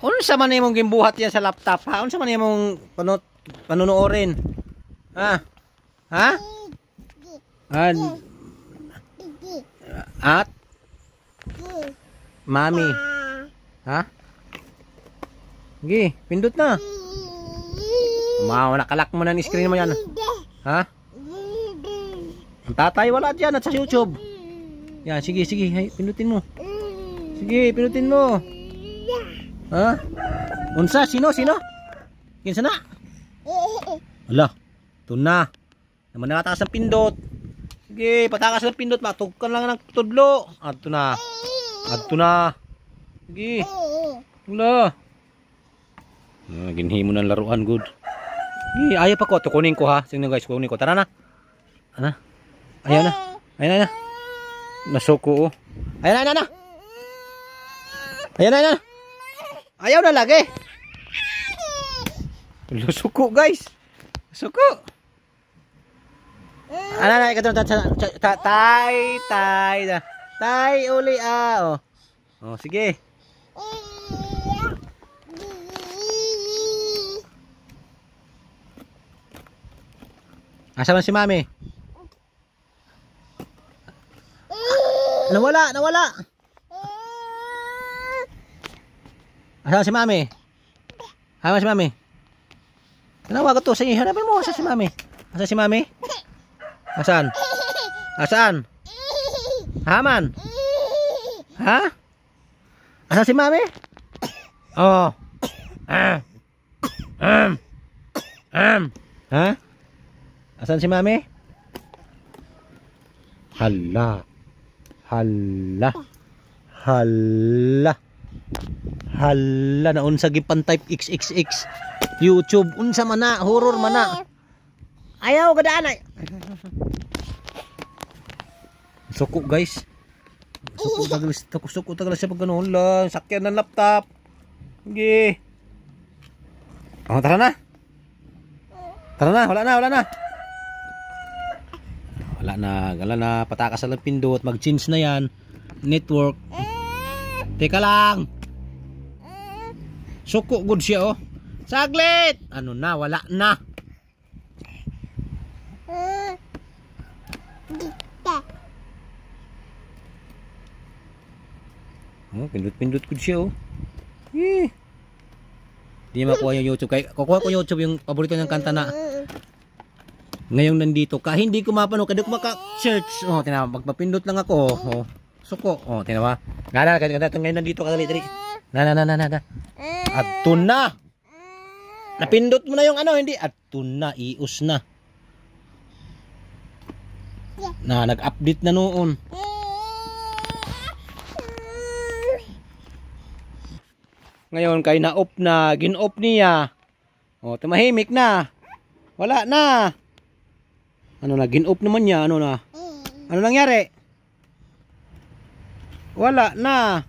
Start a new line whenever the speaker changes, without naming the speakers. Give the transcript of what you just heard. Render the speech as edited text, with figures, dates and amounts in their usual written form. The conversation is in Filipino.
Unsa man imong gimbuhat yan sa laptop ha? Unsa man imong panunuorin? Ha? Ha? At Mami. Ha? Sige, pindot na. Nakalak mo na ng screen mo yan. Ha? Ang tatay wala dyan at sa YouTube. Yan, sige, sige. Hay, pindutin mo. Sige, pindutin mo. Ha? Unsa? Sino? Sino? Kinsa na? Ala, ito na. Naman nakatakas ng pindot. Sige, patakas ng pindot. Matugkan lang ng tudlo. Adto na. Adto na. Sige. Wala. Ginhi mo ng laruan, good. Sige, ayaw pa ko. Tukunin ko ha. Sige guys, kunin ko. Tara na. Ano? Ayaw na. Ayaw na. Nasuko oh. Ayaw na. Ayaw na. Ayaw na lagi. Suko guys. Suko. Ano tay uli oh. Oh sige. Asa man si Mami? Nawala. Asa si Mami? Asa si Mami? Tanawa ko to sa iyo. Hanapin mo asa si Mami? Asa si Mami? Asan? Asaan? Haman? Ha? Asa si Mami? Oh. Ha? Asan si Mami? Hala. Naunsa gipang type XXX YouTube unsa man na horror man na. Ayaw gadaan ay. Suko guys. Suko tagal siya pag ganoon lang. Sakyan ng laptop. Sige. Oh, tara na. Wala na. Patakas na lang pindot. Mag-change na yan. Network. Teka lang. Suko good siya oh. Saglit. Ano na, wala na. Oh, pindot good siya oh. Di makuha yung YouTube. Kukuha ko YouTube yung paborito ng kanta na ngayong nandito ka. Hindi ko mapanood. Kada ko maka-search. Oh, tinawa. Magpapindot lang ako. Oh. Suko. Oh, tinawa. Ngayon nandito ka. Dali. Na. Adto na. Napindot mo na yung ano. Hindi. Adto na. Ius na. Nag-update na noon. Ngayon kay na-off na. Gin-off niya. Oh, tumahimik na. Wala na. Ano na, gin-off naman niya, ano na? Ano nangyari? Wala na.